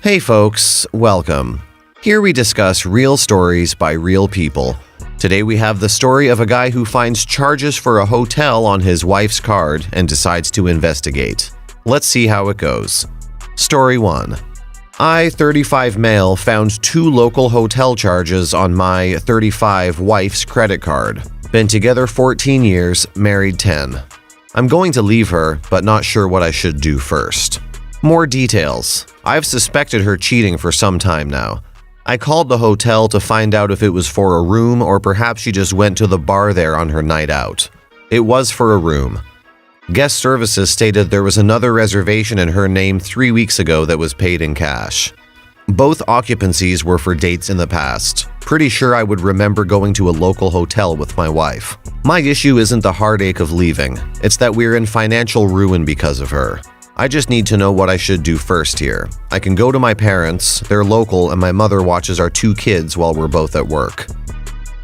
Hey folks, welcome. Here we discuss real stories by real people. Today we have the story of a guy who finds charges for a hotel on his wife's card and decides to investigate. Let's see how it goes. Story 1. I, 35 male, found 2 local hotel charges on my 35 wife's credit card. Been together 14 years, married 10. I'm going to leave her, but not sure what I should do first. More details. I've suspected her cheating for some time now. I called the hotel to find out if it was for a room or perhaps she just went to the bar there on her night out. It was for a room. Guest services stated there was another reservation in her name 3 weeks ago that was paid in cash. Both occupancies were for dates in the past. Pretty sure I would remember going to a local hotel with my wife. My issue isn't the heartache of leaving. It's that we're in financial ruin because of her. I just need to know what I should do first here. I can go to my parents, they're local, and my mother watches our 2 kids while we're both at work.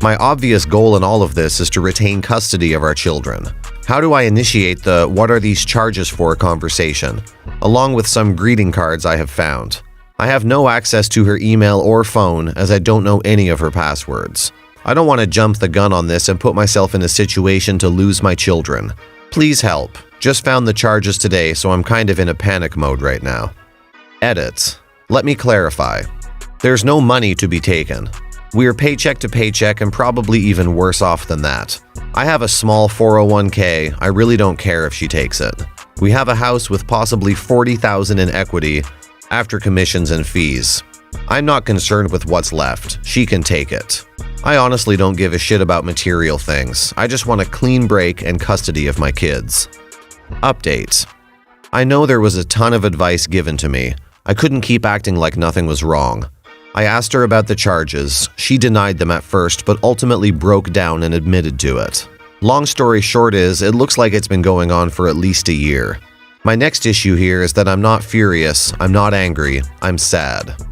My obvious goal in all of this is to retain custody of our children. How do I initiate the "what are these charges for" conversation, along with some greeting cards I have found? I have no access to her email or phone as I don't know any of her passwords. I don't want to jump the gun on this and put myself in a situation to lose my children. Please help. Just found the charges today, so I'm kind of in a panic mode right now. Edit. Let me clarify. There's no money to be taken. We're paycheck to paycheck and probably even worse off than that. I have a small 401k. I really don't care if she takes it. We have a house with possibly $40,000 in equity after commissions and fees. I'm not concerned with what's left. She can take it. I honestly don't give a shit about material things. I just want a clean break and custody of my kids. Update. I know there was a ton of advice given to me. I couldn't keep acting like nothing was wrong. I asked her about the charges. She denied them at first, but ultimately broke down and admitted to it. Long story short is, it looks like it's been going on for at least a year. My next issue here is that I'm not furious, I'm not angry, I'm sad.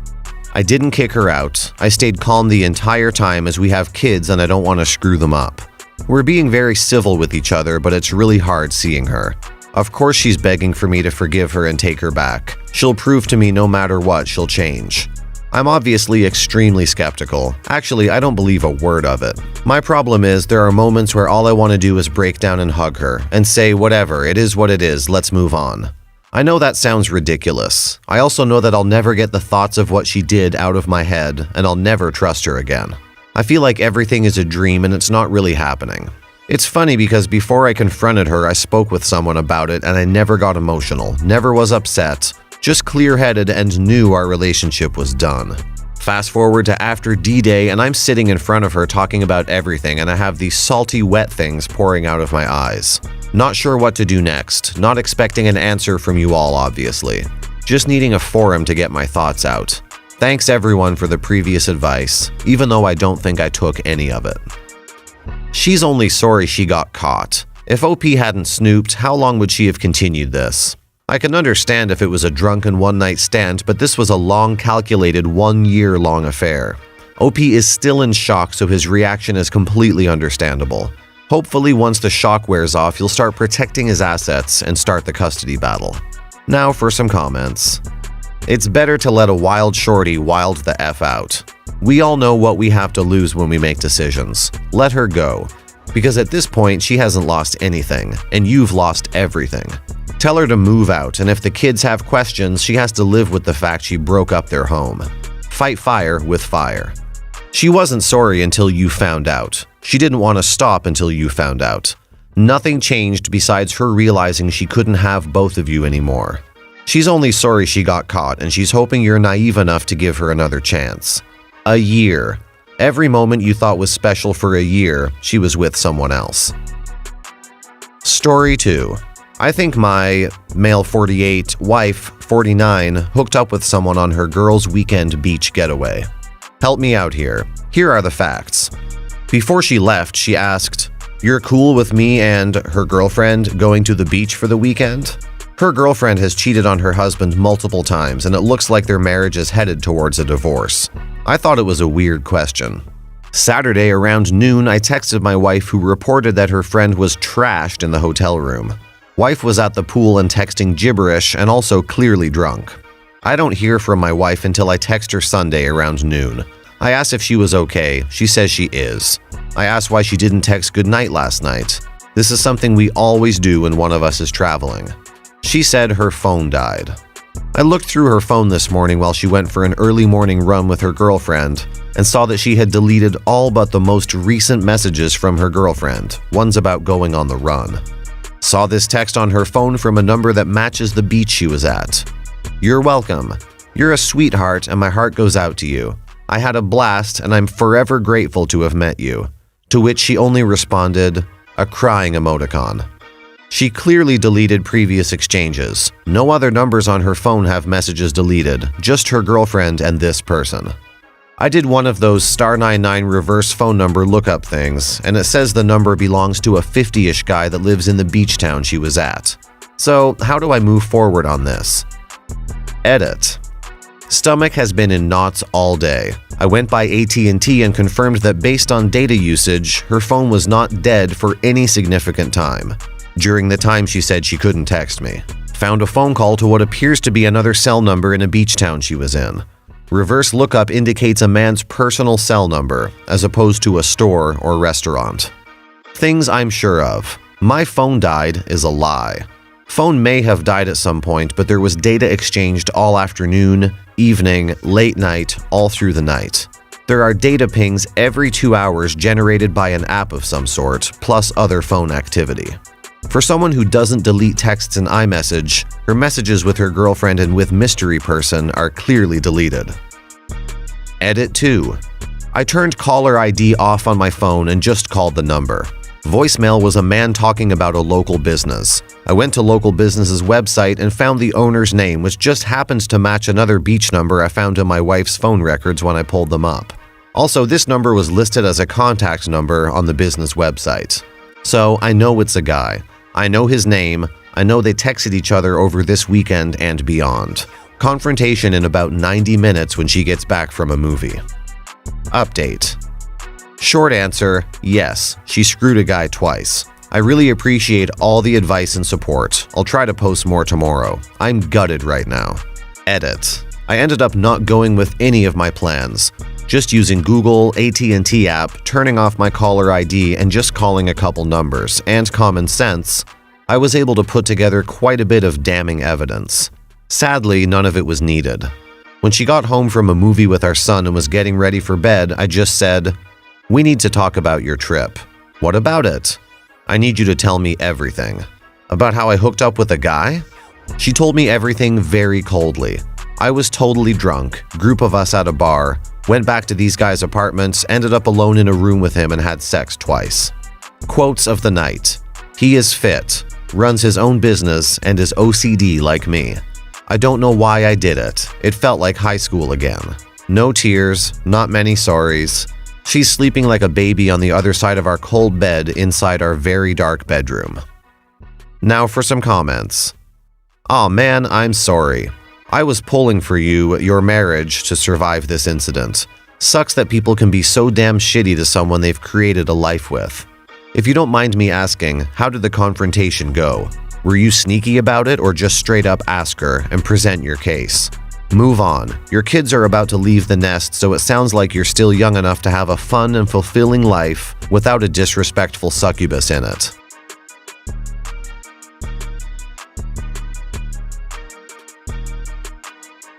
I didn't kick her out. I stayed calm the entire time as we have kids and I don't want to screw them up. We're being very civil with each other, but it's really hard seeing her. Of course she's begging for me to forgive her and take her back. She'll prove to me no matter what she'll change. I'm obviously extremely skeptical. Actually, I don't believe a word of it. My problem is there are moments where all I want to do is break down and hug her and say, whatever, it is what it is, let's move on. I know that sounds ridiculous. I also know that I'll never get the thoughts of what she did out of my head, and I'll never trust her again. I feel like everything is a dream and it's not really happening. It's funny because before I confronted her, I spoke with someone about it and I never got emotional, never was upset, just clear-headed and knew our relationship was done. Fast forward to after D-Day and I'm sitting in front of her talking about everything and I have these salty, wet things pouring out of my eyes. Not sure what to do next, not expecting an answer from you all obviously. Just needing a forum to get my thoughts out. Thanks everyone for the previous advice, even though I don't think I took any of it. She's only sorry she got caught. If OP hadn't snooped, how long would she have continued this? I can understand if it was a drunken one-night stand, but this was a long calculated 1-year-long affair. OP is still in shock, so his reaction is completely understandable. Hopefully once the shock wears off, he'll start protecting his assets and start the custody battle. Now for some comments. It's better to let a wild shorty wild the F out. We all know what we have to lose when we make decisions. Let her go. Because at this point, she hasn't lost anything, and you've lost everything. Tell her to move out, and if the kids have questions, she has to live with the fact she broke up their home. Fight fire with fire. She wasn't sorry until you found out. She didn't want to stop until you found out. Nothing changed besides her realizing she couldn't have both of you anymore. She's only sorry she got caught, and she's hoping you're naive enough to give her another chance. A year. Every moment you thought was special for a year, she was with someone else. Story 2. I think my male 48, wife 49 hooked up with someone on her girls' weekend beach getaway. Help me out here. Here are the facts. Before she left, she asked, "You're cool with me and her girlfriend going to the beach for the weekend?" Her girlfriend has cheated on her husband multiple times, and it looks like their marriage is headed towards a divorce. I thought it was a weird question. Saturday around noon, I texted my wife, who reported that her friend was trashed in the hotel room. Wife was at the pool and texting gibberish and also clearly drunk. I don't hear from my wife until I text her Sunday around noon. I asked if she was okay. She says she is. I asked why she didn't text goodnight last night. This is something we always do when one of us is traveling. She said her phone died. I looked through her phone this morning while she went for an early morning run with her girlfriend and saw that she had deleted all but the most recent messages from her girlfriend, ones about going on the run. Saw this text on her phone from a number that matches the beach she was at. "You're welcome. You're a sweetheart and my heart goes out to you. I had a blast and I'm forever grateful to have met you." To which she only responded, a crying emoticon. She clearly deleted previous exchanges. No other numbers on her phone have messages deleted, just her girlfriend and this person. I did one of those *99 reverse phone number lookup things, and it says the number belongs to a 50-ish guy that lives in the beach town she was at. So how do I move forward on this? Edit. Stomach has been in knots all day. I went by AT&T and confirmed that based on data usage, her phone was not dead for any significant time. During the time she said she couldn't text me. Found a phone call to what appears to be another cell number in a beach town she was in. Reverse lookup indicates a man's personal cell number, as opposed to a store or restaurant. Things I'm sure of. My phone died is a lie. Phone may have died at some point, but there was data exchanged all afternoon, evening, late night, all through the night. There are data pings every 2 hours generated by an app of some sort, plus other phone activity. For someone who doesn't delete texts in iMessage, her messages with her girlfriend and with mystery person are clearly deleted. Edit 2. I turned caller ID off on my phone and just called the number. Voicemail was a man talking about a local business. I went to local business's website and found the owner's name, which just happens to match another beach number I found in my wife's phone records when I pulled them up. Also, this number was listed as a contact number on the business website. So I know it's a guy. I know his name. I know they texted each other over this weekend and beyond. Confrontation in about 90 minutes when she gets back from a movie. Update. Short answer, yes, she screwed a guy twice. I really appreciate all the advice and support. I'll try to post more tomorrow. I'm gutted right now. Edit. I ended up not going with any of my plans. Just using Google, AT&T app, turning off my caller ID and just calling a couple numbers, and common sense, I was able to put together quite a bit of damning evidence. Sadly, none of it was needed. When she got home from a movie with our son and was getting ready for bed, I just said, "We need to talk about your trip." "What about it?" "I need you to tell me everything." "About how I hooked up with a guy?" She told me everything very coldly. I was totally drunk, group of us at a bar, went back to these guys' apartments, ended up alone in a room with him and had sex twice. Quotes of the night. "He is fit, runs his own business, and is OCD like me. I don't know why I did it. It felt like high school again. No tears, not many sorries. She's sleeping like a baby on the other side of our cold bed inside our very dark bedroom." Now for some comments. "Aw man, I'm sorry. I was pulling for you, your marriage, to survive this incident. Sucks that people can be so damn shitty to someone they've created a life with. If you don't mind me asking, how did the confrontation go? Were you sneaky about it or just straight up ask her and present your case? Move on. Your kids are about to leave the nest, so it sounds like you're still young enough to have a fun and fulfilling life without a disrespectful succubus in it."